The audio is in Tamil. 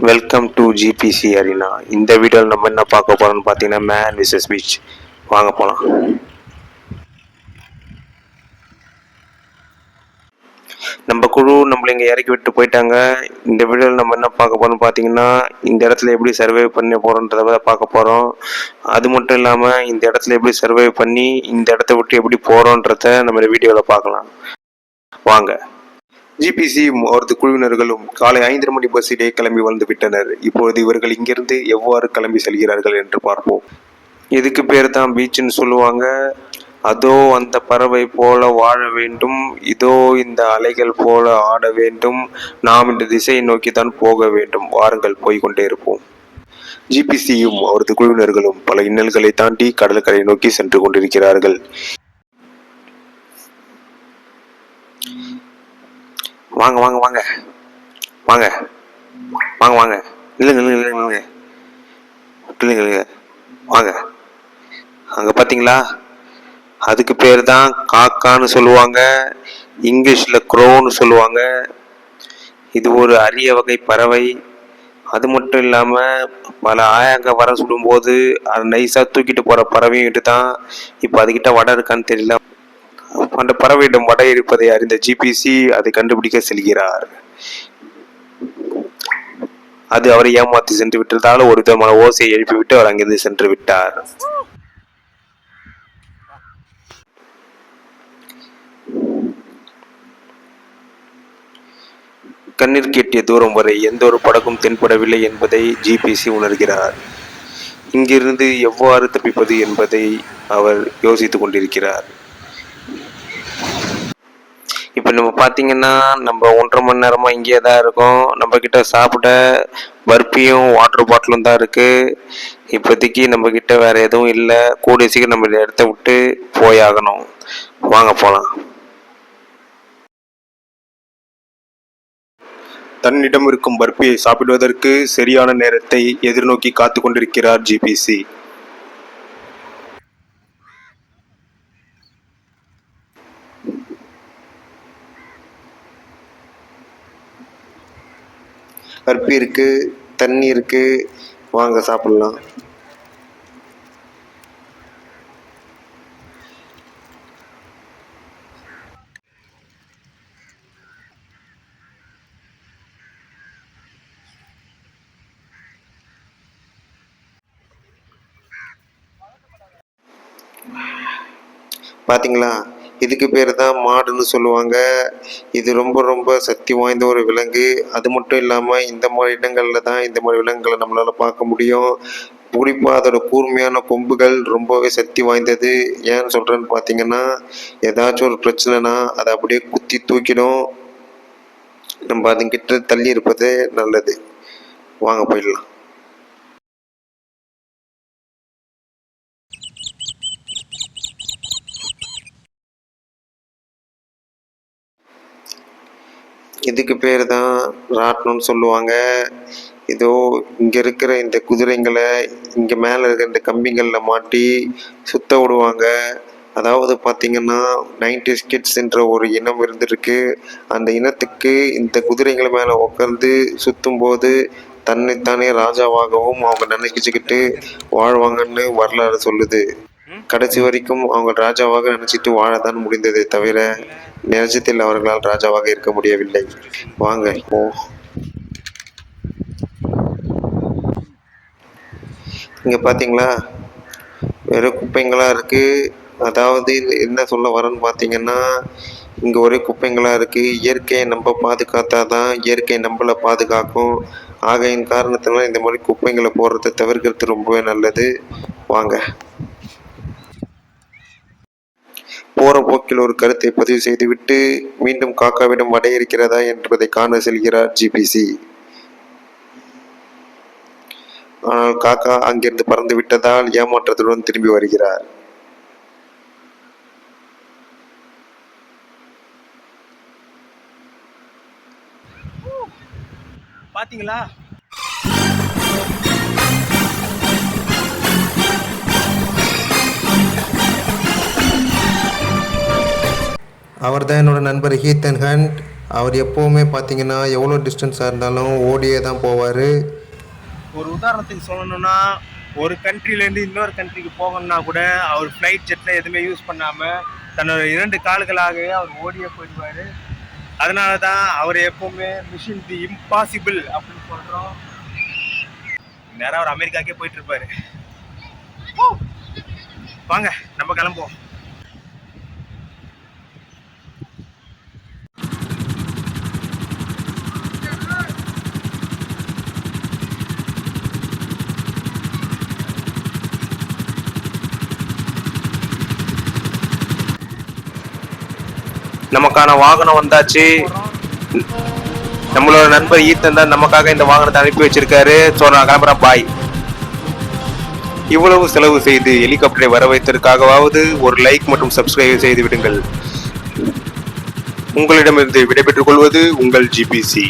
Welcome to GBC Aryna. இந்த வீடியோவில் நம்ம என்ன பார்க்க போகிறோம்னு பார்த்தீங்கன்னா மேன் விசஸ் பீச். வாங்க போகலாம். நம்ம குழு நம்மளை இங்கே இறக்கி விட்டு போயிட்டாங்க. இந்த வீடியோவில் நம்ம என்ன பார்க்க போகிறோம்னு பார்த்தீங்கன்னா இந்த இடத்துல எப்படி சர்வே பண்ண போகிறோன்றத பார்க்க போகிறோம். அது மட்டும் இல்லாமல் இந்த இடத்துல எப்படி சர்வே பண்ணி இந்த இடத்த விட்டு எப்படி போகிறோன்றத நம்ம வீடியோவில் பார்க்கலாம். வாங்க. ஜிபிசி அவரது குழுவினர்களும் காலை 5:30 மணி பஸ்ஸிலே கிளம்பி வந்து விட்டனர். இப்பொழுது இவர்கள் இங்கிருந்து எவ்வாறு கிளம்பி செல்கிறார்கள் என்று பார்ப்போம். இதுக்கு பேர் தான் பீச்சுன்னு சொல்லுவாங்க. அதோ அந்த பறவை போல வாழ வேண்டும், இதோ இந்த அலைகள் போல ஆட வேண்டும், நாம் இந்த திசையை நோக்கி தான் போக வேண்டும். வாருங்கள், போய்கொண்டே இருப்போம். ஜிபிசியும் அவரது குழுவினர்களும் பல இன்னல்களை தாண்டி கடற்கரை நோக்கி சென்று கொண்டிருக்கிறார்கள். வாங்க வாங்க வாங்க வாங்க வாங்க வாங்க இல்லைங்க இல்லைங்க இல்லைங்க இல்லைங்க இல்லைங்க வாங்க. அங்கே பார்த்தீங்களா, அதுக்கு பேர் தான் காக்கான்னு சொல்லுவாங்க, இங்கிலீஷில் க்ரோன்னு சொல்லுவாங்க. இது ஒரு அரிய வகை பறவை. அது மட்டும் இல்லாமல் பல ஆயாங்க வர சுடும்போது அதை நைஸாக தூக்கிட்டு போகிற பறவையும் தான். இப்போ அதுக்கிட்ட வடை இருக்கான்னு தெரியல. அந்த பறவையிடம் வடை இருப்பதை அறிந்த ஜிபிசி அதை கண்டுபிடிக்க செல்கிறார். அது அவரை ஏமாற்றி சென்று விட்டதால் ஒரு விதமான ஓசையை எழுப்பிவிட்டு அவர் அங்கிருந்து சென்று விட்டார். கண்ணீர் எட்டிய தூரம் வரை எந்த ஒரு படகும் தென்படவில்லை என்பதை ஜிபிசி உணர்கிறார். இங்கிருந்து எவ்வாறு தப்பிப்பது என்பதை அவர் யோசித்துக் கொண்டிருக்கிறார். இப்போ நம்ம பார்த்தீங்கன்னா நம்ம 1.5 மணி நேரமாக இங்கேயே தான் இருக்கோம். நம்மக்கிட்ட சாப்பிட பர்பியும் வாட்டர் பாட்டிலும் தான் இருக்குது. இப்போதைக்கு நம்மக்கிட்ட வேறு எதுவும் இல்லை. கூடிய சீக்கிரம் நம்ம இந்த இடத்த விட்டு போயாகணும். வாங்க போகலாம். தன்னிடம் இருக்கும் பர்பியை சாப்பிடுவதற்கு சரியான நேரத்தை எதிர்நோக்கி காத்து கொண்டிருக்கிறார் ஜிபிசி. பருப்பி இருக்கு, தண்ணி இருக்கு, வாங்க சாப்பிடலாம். பார்த்தீங்களா, இதுக்கு பேர் தான் மாடுன்னு சொல்லுவாங்க. இது ரொம்ப ரொம்ப சக்தி வாய்ந்த ஒரு விலங்கு. அது மட்டும் இல்லாமல் இந்த மாதிரி இடங்களில் தான் இந்த மாதிரி விலங்குகளை நம்மளால் பார்க்க முடியும். குறிப்பாக அதோட கூர்மையான கொம்புகள் ரொம்பவே சக்தி வாய்ந்தது. ஏன்னு சொல்கிறேன்னு பார்த்தீங்கன்னா, ஏதாச்சும் ஒரு பிரச்சனைனா அதை அப்படியே குத்தி தூக்கிடும். நம்ம அதுங்கிட்ட தள்ளி இருப்பது நல்லது. வாங்க போயிடலாம். இதுக்கு பேர் தான் ராட்டணும்னு சொல்லுவாங்க. இதோ இங்கே இருக்கிற இந்த குதிரைங்களை இங்கே மேலே இருக்கிற இந்த கம்பிங்களில் மாட்டி சுத்த விடுவாங்க. அதாவது பார்த்திங்கன்னா 90s கிட்ஸ்ன்ற ஒரு இனம் இருந்துருக்கு. அந்த இனத்துக்கு இந்த குதிரைகள் மேலே உட்காந்து சுற்றும்போது தன்னைத்தானே ராஜாவாகவும் அவங்க நினைச்சிக்கிட்டு வாழ்வாங்கன்னு வரலாறு சொல்லுது. கடைசி வரைக்கும் அவங்க ராஜாவாக நினைச்சிட்டு வாழத்தான் முடிந்ததே தவிர நிஜத்தில் அவர்களால் ராஜாவாக இருக்க முடியவில்லை. வாங்க இப்போ. இங்க பாத்தீங்களா, வெறும் குப்பைங்களா இருக்கு. அதாவது என்ன சொல்ல வரேன்னு பார்த்தீங்கன்னா, இங்கே ஒரே குப்பைங்களாக இருக்குது. இயற்கையை நம்ம பாதுகாத்தா தான் இயற்கை நம்மளை பாதுகாக்கும். ஆகையின் காரணத்தினால இந்த மாதிரி குப்பைங்களை போடுறதை தவிர்க்கிறது ரொம்பவே நல்லது. வாங்க. போற போக்கில் ஒரு கருத்தை பதிவு செய்துவிட்டு மீண்டும் காக்காவிடம் வடை இருக்கிறதா என்பதை காண செல்கிறார் ஜிபிசி. ஆனால் காக்கா அங்கிருந்து பறந்து விட்டதால் ஏமாற்றத்துடன் திரும்பி வருகிறார். பாத்தீங்களா, அவர் தான் என்னோட நண்பர் ஹீத்தன் ஹண்ட். அவர் எப்போவுமே பார்த்தீங்கன்னா எவ்வளோ டிஸ்டன்ஸாக இருந்தாலும் ஓடியே தான் போவார். ஒரு உதாரணத்துக்கு சொல்லணும்னா, ஒரு கண்ட்ரிலேருந்து இன்னொரு கண்ட்ரிக்கு போகணும்னா கூட அவர் ஃப்ளைட் ஜெட்டில் எதுவுமே யூஸ் பண்ணாமல் தன்னோட 2 கால்களாகவே அவர் ஓடியே போயிடுவார். அதனால தான் அவர் எப்போவுமே மிஷின் தி இம்பாசிபிள் அப்படின்னு சொல்கிறோம். நேரம் அவர் அமெரிக்காக்கே போயிட்டு இருப்பாரு. வாங்க நம்ம கிளம்புவோம். நமக்கான வாகனம் வந்தாச்சு. நம்மளோட நண்பர் ஈத்தன் தான் நமக்காக இந்த வாகனத்தை அனுப்பி வச்சிருக்காரு. ஸோ நான் கிளம்புறேன், பாய். இவ்வளவு செலவு செய்து ஹெலிகாப்டரை வர வைத்ததற்காகவாவது ஒரு லைக் மற்றும் சப்ஸ்கிரைப் செய்து விடுங்கள். உங்களிடமிருந்து விடைபெற்றுக் கொள்வது உங்கள் GPC.